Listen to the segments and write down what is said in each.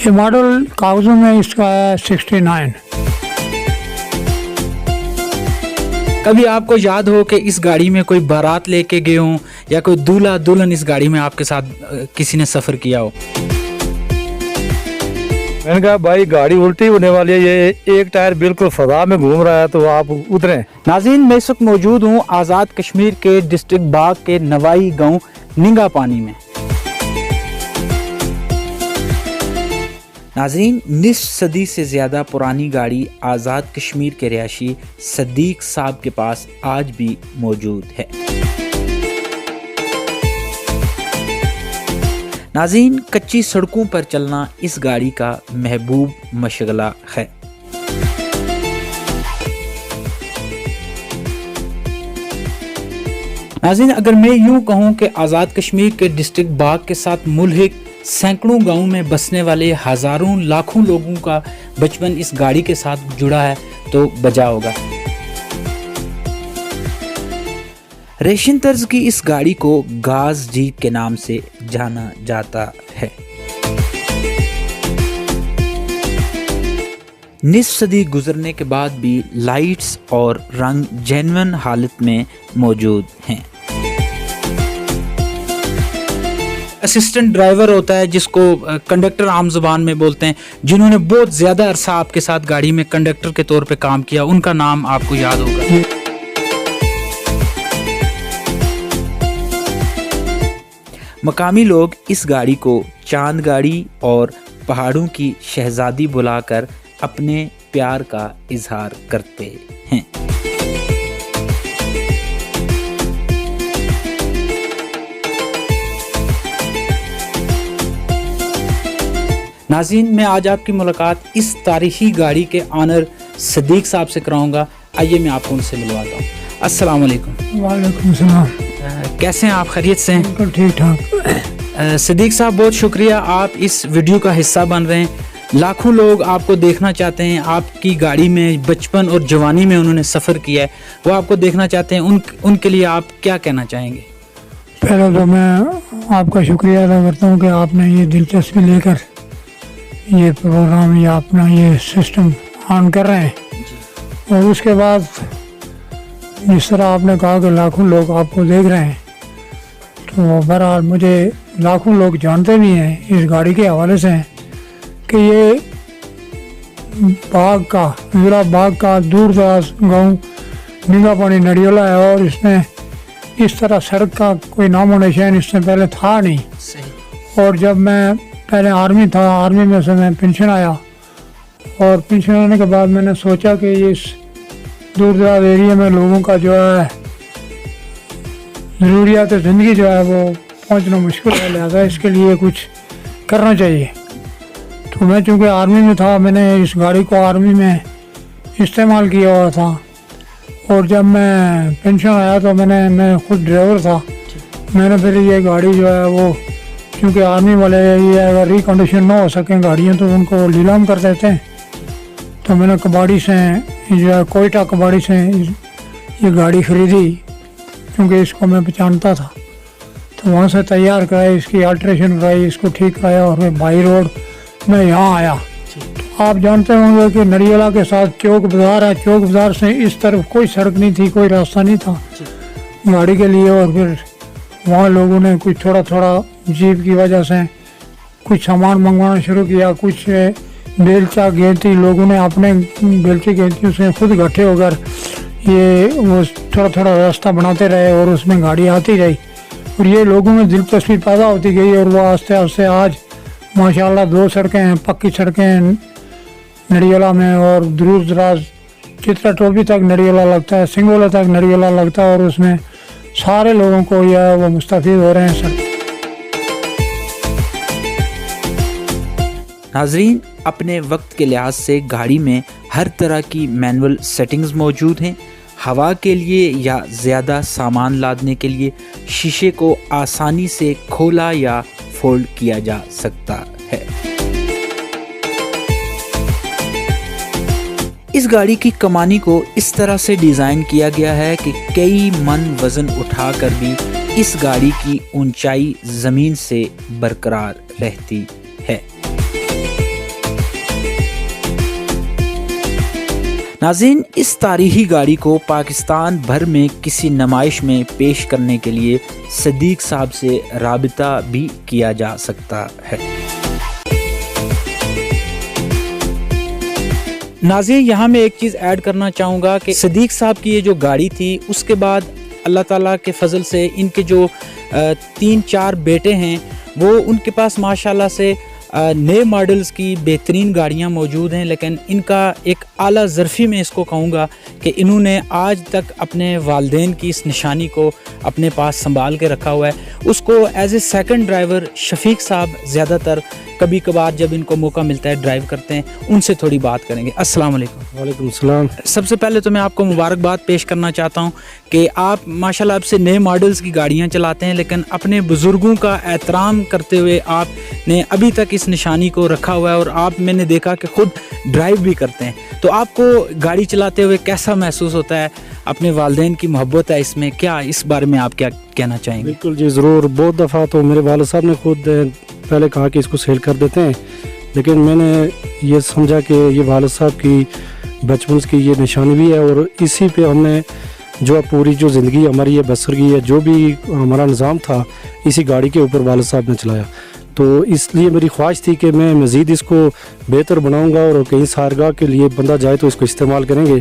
ये मॉडल कागजों में इसका है 69। कभी आपको याद हो कि इस गाड़ी में कोई बारात लेके गए हों या कोई दूल्हा दुल्हन इस गाड़ी में आपके साथ किसी ने सफ़र किया हो? मैंने कहा भाई गाड़ी उल्टी होने वाली है, ये एक टायर बिल्कुल फजा में घूम रहा है तो आप उतरें। नाज़रीन, मैं इस वक्त मौजूद हूँ आज़ाद कश्मीर के डिस्ट्रिक्ट बाग के नवाई गांव निंगा पानी में। नाज़रीन, निस्फ सदी से ज़्यादा पुरानी गाड़ी आज़ाद कश्मीर के रिहायशी सदीक साहब के पास आज भी मौजूद है। नाज़रीन, कच्ची सड़कों पर चलना इस गाड़ी का महबूब मशगला है। नाज़रीन, अगर मैं यूँ कहूँ कि आज़ाद कश्मीर के डिस्ट्रिक्ट बाग के साथ मुल्हिक सैकड़ों गाँव में बसने वाले हज़ारों लाखों लोगों का बचपन इस गाड़ी के साथ जुड़ा है तो बजा होगा। रेशिन तर्ज की इस गाड़ी को गाज जीप के नाम से जाना जाता है। निस्फ सदी गुजरने के बाद भी लाइट्स और रंग जेन्युइन हालत में मौजूद हैं। असिस्टेंट ड्राइवर होता है जिसको कंडक्टर आम जुबान में बोलते हैं, जिन्होंने बहुत ज़्यादा अरसा आपके साथ गाड़ी में कंडक्टर के तौर पे काम किया, उनका नाम आपको याद होगा। मकामी लोग इस गाड़ी को चांद गाड़ी और पहाड़ों की शहजादी बुलाकर अपने प्यार का इजहार करते हैं। नाज़रीन, मैं आज आपकी मुलाकात इस तारीखी गाड़ी के ऑनर सदीक साहब से कराऊंगा। आइए मैं आपको उनसे मिलवाता हूँ। अस्सलाम वालेकुम। वालेकुम सलाम। कैसे हैं आप? खैरियत से हैं? बिल्कुल ठीक ठाक। सदीक साहब, बहुत शुक्रिया, आप इस वीडियो का हिस्सा बन रहे हैं। लाखों लोग आपको देखना चाहते हैं, आपकी गाड़ी में बचपन और जवानी में उन्होंने सफ़र किया है, वो आपको देखना चाहते हैं। उनके लिए आप क्या कहना चाहेंगे? पहले तो मैं आपका शुक्रिया अदा करता हूँ कि आपने ये दिलचस्पी लेकर ये प्रोग्राम या अपना ये सिस्टम ऑन कर रहे हैं। और उसके बाद जिस तरह आपने कहा कि लाखों लोग आपको देख रहे हैं, तो बहरहाल मुझे लाखों लोग जानते भी हैं इस गाड़ी के हवाले से कि ये बाग का ज़िला बाग का दूर दराज गाँव निंगा पानी नडियोला है और इसमें इस तरह सड़क का कोई नामो निशान इससे पहले था नहीं। सही। और जब मैं पहले आर्मी था, आर्मी में से मैं पेंशन आया और पेंशन आने के बाद मैंने सोचा कि इस दूर दराज एरिया में लोगों का जो है ज़रूरियात ज़िंदगी जो है वो पहुंचना मुश्किल है, लिहाजा इसके लिए कुछ करना चाहिए। तो मैं चूँकि आर्मी में था, मैंने इस गाड़ी को आर्मी में इस्तेमाल किया हुआ था। और जब मैं पेंशन आया तो मैं खुद ड्राइवर था, मैंने फिर ये गाड़ी जो है वो, क्योंकि आर्मी वाले ये अगर रिकंडीशन ना हो सकें गाड़ियाँ तो उनको नीलाम कर देते हैं, तो मैंने कबाड़ी से जो है कोयटा कबाड़ी से ये गाड़ी ख़रीदी, क्योंकि इसको मैं पहचानता था। तो वहाँ से तैयार कराई, इसकी अल्ट्रेशन कराई, इसको ठीक कराया और मैं बाई रोड में यहाँ आया। तो आप जानते होंगे कि नडियाला के साथ चौक बाज़ार है, चौक बाज़ार से इस तरफ कोई सड़क नहीं थी, कोई रास्ता नहीं था गाड़ी के लिए। और फिर वहाँ लोगों ने कुछ थोड़ा थोड़ा जीप की वजह से कुछ सामान मंगवाना शुरू किया, कुछ बेलचा गेंती लोगों ने अपने बेलची गेंतियों से खुद इकट्ठे होकर ये वो थोड़ा थोड़ा रास्ता बनाते रहे और उसमें गाड़ी आती रही और ये लोगों में दिलचस्पी पैदा होती गई। और वो आस्ते आस्ते आज माशाल्लाह 2 सड़कें हैं, पक्की सड़कें हैं नडियाला में, और दूर दराज चित्रा टोपी तक नडियाला लगता है, सिंगोला तक नडियाला लगता है, और उसमें सारे लोगों को यह वो मुस्तफीद हो रहे हैं सर। नाज़रीन, अपने वक्त के लिहाज से गाड़ी में हर तरह की मैनुअल सेटिंग्स मौजूद हैं। हवा के लिए या ज़्यादा सामान लादने के लिए शीशे को आसानी से खोला या फोल्ड किया जा सकता है। इस गाड़ी की कमानी को इस तरह से डिज़ाइन किया गया है कि कई मन वज़न उठाकर भी इस गाड़ी की ऊंचाई ज़मीन से बरकरार रहती है। नाज़रीन, इस तारीखी गाड़ी को पाकिस्तान भर में किसी नुमाइश में पेश करने के लिए सदीक साहब से राबिता भी किया जा सकता है। नाज़रीन, यहाँ मैं एक चीज़ ऐड करना चाहूँगा कि सदीक साहब की ये जो गाड़ी थी, उसके बाद अल्लाह ताला के फजल से इनके जो 3-4 बेटे हैं वो उनके पास माशाल्लाह से नए मॉडल्स की बेहतरीन गाड़ियाँ मौजूद हैं, लेकिन इनका एक आला ज़रफ़ी में इसको कहूँगा कि इन्होंने आज तक अपने वालिदैन की इस निशानी को अपने पास संभाल के रखा हुआ है। उसको as a second driver Shafiq साहब ज़्यादातर कभी कभार जब इनको मौका मिलता है ड्राइव करते हैं, उनसे थोड़ी बात करेंगे। अस्सलाम वालेकुम। वालेकुम सलाम। सबसे पहले तो मैं आपको मुबारकबाद पेश करना चाहता हूँ कि आप माशाल्लाह अब से नए मॉडल्स की गाड़ियाँ चलाते हैं, लेकिन अपने बुज़ुर्गों का एहतराम करते हुए आपने अभी तक इस निशानी को रखा हुआ है और आप मैंने देखा कि ख़ुद ड्राइव भी करते हैं। तो आपको गाड़ी चलाते हुए कैसा महसूस होता है? अपने वालिदैन की मोहब्बत है इसमें, क्या इस बारे में आप क्या कहना चाहेंगे? बिल्कुल जी, ज़रूर। बहुत दफ़ा तो मेरे वालिद साहब ने खुद पहले कहा कि इसको सेल कर देते हैं, लेकिन मैंने ये समझा कि ये वालिद साहब की बचपन की ये निशानी भी है और इसी पे हमने जो पूरी जो ज़िंदगी हमारी ये बसर की है, जो भी हमारा निज़ाम था इसी गाड़ी के ऊपर वालिद साहब ने चलाया। तो इसलिए मेरी ख्वाहिश थी कि मैं मज़ीद इसको बेहतर बनाऊंगा और कहीं सारगाह के लिए बंदा जाए तो इसको इस्तेमाल करेंगे।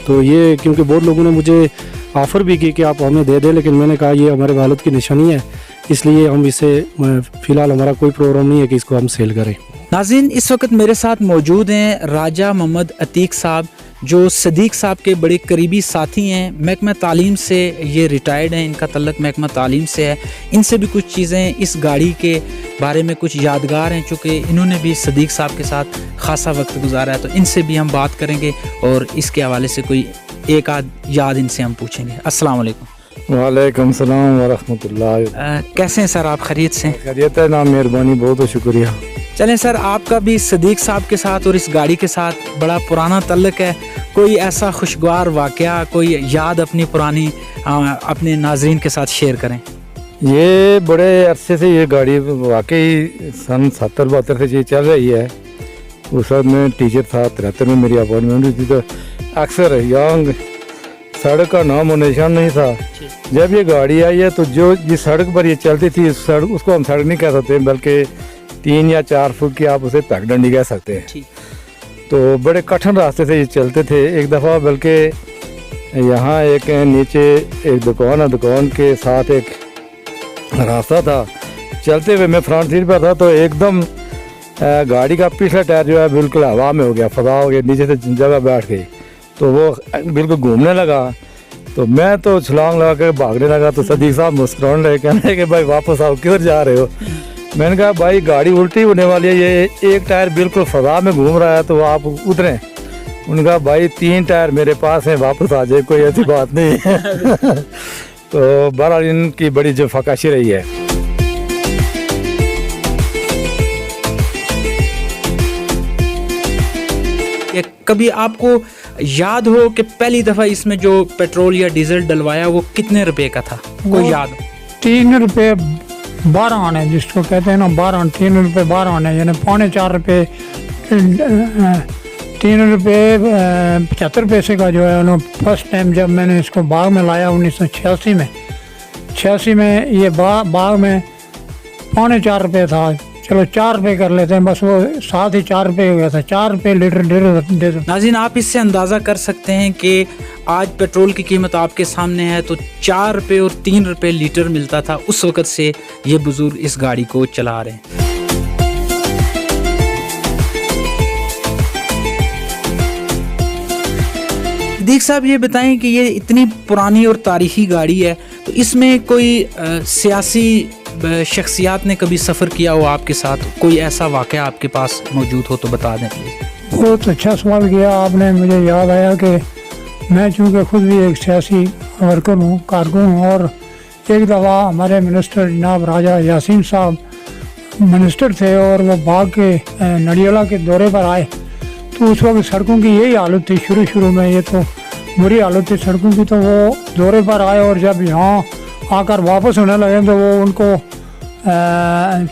तो ये क्योंकि बहुत लोगों ने मुझे ऑफ़र भी की कि आप हमें दे दें, लेकिन मैंने कहा ये हमारे वालिद की निशानी है, इसलिए हम इसे फ़िलहाल हमारा कोई प्रोग्राम नहीं है कि इसको हम सेल करें। नाज़रीन, इस वक्त मेरे साथ मौजूद हैं राजा मोहम्मद अतीक साहब, जो सदीक साहब के बड़े करीबी साथी हैं। महकमा तालीम से ये रिटायर्ड हैं, इनका तल्लक महकमा तालीम से है। इनसे भी कुछ चीज़ें इस गाड़ी के बारे में कुछ यादगार हैं, चूँकि इन्होंने भी सदीक साहब के साथ खासा वक्त गुजारा है, तो इनसे भी हम बात करेंगे और इसके हवाले से कोई एक आध याद इनसे हम पूछेंगे। अस्सलाम वालेकुम। वालेकुम सलाम व रहमतुल्लाह। कैसे हैं सर आप? खैरियत से? खैरियत है ना, मेहरबानी, बहुत बहुत शुक्रिया। चलें सर, आपका भी सदीक साहब के साथ और इस गाड़ी के साथ बड़ा पुराना तल्लक है। कोई ऐसा खुशगवार वाक़या, कोई याद अपनी पुरानी अपने नाजरीन के साथ शेयर करें। ये बड़े अरसे से ये गाड़ी वाकई सन 70-72 से ये चल रही है। उस वक्त मैं टीचर था, 73 में मेरी अपॉइंटमेंट थी, तो अक्सर यंग सड़क का नाम और निशान नहीं था। जब ये गाड़ी आई है तो जो जिस सड़क पर ये चलती थी सड़क, उसको हम सड़क नहीं कह सकते, बल्कि 3 या 4 फुट की आप उसे पगडंडी कह सकते हैं। तो बड़े कठिन रास्ते से ये चलते थे। एक दफ़ा बल्कि यहाँ एक नीचे एक दुकान है, दुकान के साथ एक रास्ता था। चलते हुए मैं फ्रंट सीट पर था तो एकदम गाड़ी का पिछला टायर जो है बिल्कुल हवा में हो गया, फजा हो गया, नीचे से जगह बैठ गई तो वो बिल्कुल घूमने लगा। तो मैं तो छलांग लगा कर भागने लगा। तो सदीक साहब मुस्कुराने लगे, कहने कि भाई वापस आओ, किधर जा रहे हो? मैंने कहा भाई गाड़ी उल्टी होने वाली है, ये एक टायर बिल्कुल फजा में घूम रहा है, तो आप उतरें। उन्होंने कहा भाई 3 टायर मेरे पास हैं, वापस आ जाए, कोई ऐसी बात नहीं है। तो बहरहाल इनकी बड़ी जो फकाशी रही है। कभी आपको याद हो कि पहली दफ़ा इसमें जो पेट्रोल या डीजल डलवाया वो कितने रुपए का था? कोई याद? 3 रुपये 12 आने, जिसको कहते हैं ना 12, 3 रुपये 12 आने, यानी 3.25 रुपये 3 रुपये 75 पैसे का जो है उन्होंने फर्स्ट टाइम जब मैंने इसको बाग में लाया 1986 में ये बाग में 3.25 रुपये था। चलो 4 रुपये कर लेते हैं, बस वो साथ ही 4 रुपये हो गया था। 4 रुपये लीटर दे दो। नाज़रीन, आप इससे अंदाज़ा कर सकते हैं कि आज पेट्रोल की कीमत आपके सामने है, तो 4 रुपये और 3 रुपये लीटर मिलता था। उस वक़्त से ये बुज़ुर्ग इस गाड़ी को चला रहे हैं। सदीक साहब, ये बताएं कि ये इतनी पुरानी और तारीखी गाड़ी है, तो इसमें कोई सियासी शख्सियात ने कभी सफ़र किया हो आपके साथ? कोई ऐसा वाक़या आपके पास मौजूद हो तो बता दें प्लीज़। बहुत अच्छा सवाल किया आपने। मुझे याद आया कि मैं चूँकि खुद भी एक सियासी वर्कर हूँ, कारकुन हूँ, और एक दफ़ा हमारे मिनिस्टर जनाब राजा यासीन साहब मिनिस्टर थे और वो बाग के नडियाला के दौरे पर आए। तो उस वक्त सड़कों की यही हालत थी, शुरू में ये तो बुरी हालत थी सड़कों की। तो वो दौरे पर आए और जब यहाँ आकर वापस होने लगे तो वो उनको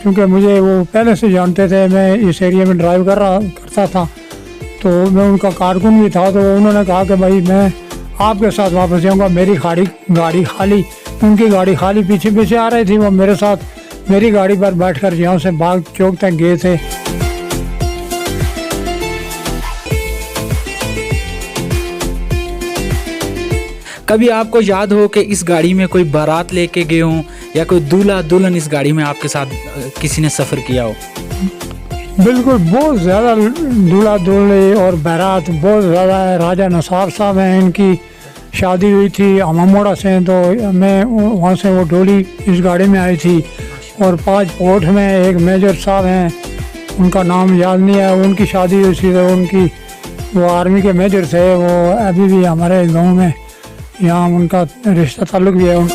चूँकि मुझे वो पहले से जानते थे, मैं इस एरिया में ड्राइव करता था, तो मैं उनका कारकुन भी था, तो उन्होंने कहा कि भाई मैं आपके साथ वापस जाऊंगा। मेरी गाड़ी खाली, उनकी गाड़ी खाली पीछे पीछे आ रही थी। वो मेरे साथ मेरी गाड़ी पर बैठकर यहाँ से बाग चौक तक गए थे। कभी आपको याद हो कि इस गाड़ी में कोई बारात लेके गए हों या कोई दूल्हा दुल्हन इस गाड़ी में आपके साथ किसी ने सफ़र किया हो? बिल्कुल, बहुत ज़्यादा दूल्हा दुल्हन और बारात बहुत ज़्यादा है। राजा नसार साहब हैं, इनकी शादी हुई थी अमामोड़ा से, तो मैं वहाँ से वो डोली इस गाड़ी में आई थी। और 5 पोर्ट में एक मेजर साहब हैं, उनका नाम याद नहीं है, उनकी शादी हुई थी। तो उनकी वो आर्मी के मेजर थे, वो अभी भी हमारे गांव में यहाँ उनका रिश्ता ताल्लुक भी है।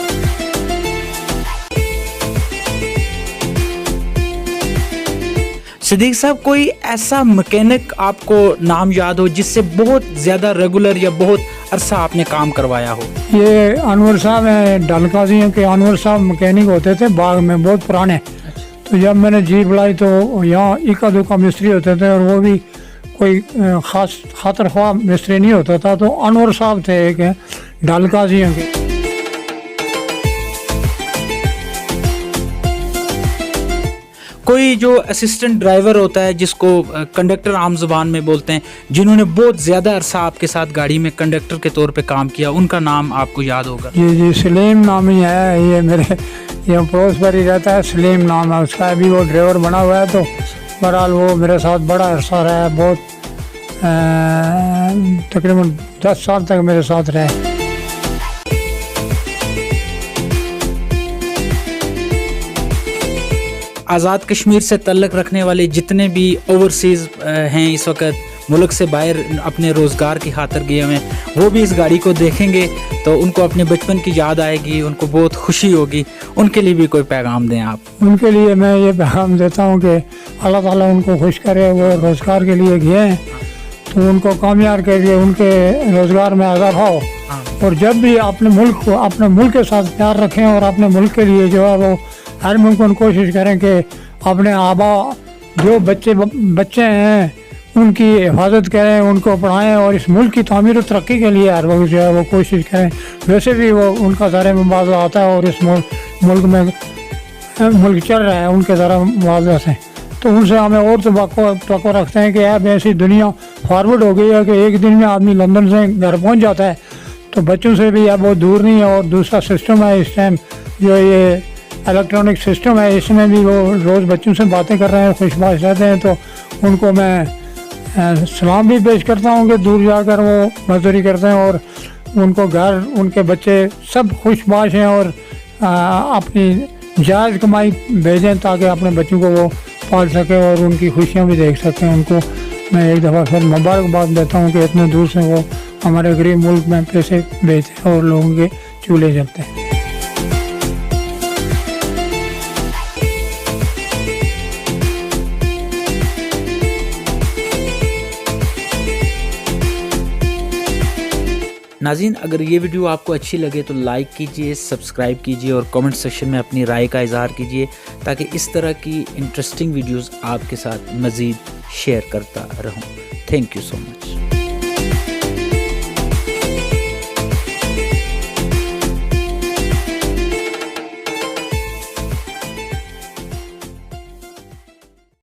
सिद्दीक साहब, कोई ऐसा मैकेनिक आपको नाम याद हो जिससे बहुत ज़्यादा रेगुलर या बहुत अरसा आपने काम करवाया हो? ये अनवर साहब हैं, डलकाजियों के अनवर साहब मैकेनिक होते थे बाग में, बहुत पुराने। तो जब मैंने जीप लाई तो यहाँ इक्का दुक्का मिस्त्री होते थे, और वो भी कोई खास खातर ख्वाह मिस्त्री नहीं होता था। तो अनवर साहब थे एक डलकाजियों के। कोई जो असिस्टेंट ड्राइवर होता है, जिसको कंडक्टर आम जुबान में बोलते हैं, जिन्होंने बहुत ज़्यादा अरसा आपके साथ गाड़ी में कंडक्टर के तौर पे काम किया, उनका नाम आपको याद होगा? जी, सलीम नाम ही है, ये मेरे यहाँ पड़ोस पर ही रहता है, सलीम नाम है उसका। अभी वो ड्राइवर बना हुआ है। तो बहरहाल वो मेरे साथ बड़ा अरसा रहा है, बहुत तकरीबन 10 साल तक मेरे साथ रहे। आज़ाद कश्मीर से तल्लक रखने वाले जितने भी ओवरसीज़ हैं, इस वक्त मुल्क से बाहर अपने रोज़गार की खातिर गए हुए हैं, वो भी इस गाड़ी को देखेंगे तो उनको अपने बचपन की याद आएगी, उनको बहुत खुशी होगी। उनके लिए भी कोई पैगाम दें आप? उनके लिए मैं ये पैगाम देता हूँ कि अल्लाह ताला उनको खुश करे। वो रोज़गार के लिए गए हैं, तो उनको कामयाब करिए, उनके रोज़गार में इजाफा हो। और जब भी अपने मुल्क के साथ प्यार रखें, और अपने मुल्क के लिए जो है वो हर मुमकिन कोशिश करें कि अपने आबा जो बच्चे हैं उनकी हिफाजत करें, उनको पढ़ाएं, और इस मुल्क की तामीर और तरक्की के लिए हर वक्त जो है वो कोशिश करें। वैसे भी वो उनका ज़रा मुआवजा आता है, और इस मुल्क में मुल्क चल रहा है उनके ज़रा मुआवजा से। तो उनसे हमें और तो रखते हैं कि अब ऐसी दुनिया फॉरवर्ड हो गई है कि एक दिन में आदमी लंदन से घर पहुँच जाता है। तो बच्चों से भी अब बहुत दूर नहीं है। और दूसरा सिस्टम है इस टाइम, जो ये इलेक्ट्रॉनिक सिस्टम है, इसमें भी वो रोज़ बच्चों से बातें कर रहे हैं, खुशबाश रहते हैं। तो उनको मैं सलाम भी पेश करता हूँ कि दूर जाकर वो मजदूरी करते हैं, और उनको घर उनके बच्चे सब खुशबाश हैं, और अपनी जायज़ कमाई भेजें ताकि अपने बच्चों को वो पाल सकें और उनकी खुशियाँ भी देख सकें। उनको मैं एक दफ़ा फिर मुबारकबाद देता हूँ कि इतने दूर से वो हमारे गरीब मुल्क में पैसे भेजते हैं और लोगों के चूल्हे जलते हैं। नाज़रीन, अगर ये वीडियो आपको अच्छी लगे तो लाइक कीजिए, सब्सक्राइब कीजिए और कमेंट सेक्शन में अपनी राय का इज़हार कीजिए, ताकि इस तरह की इंटरेस्टिंग वीडियोस आपके साथ मज़ीद शेयर करता रहूं। Thank you so much.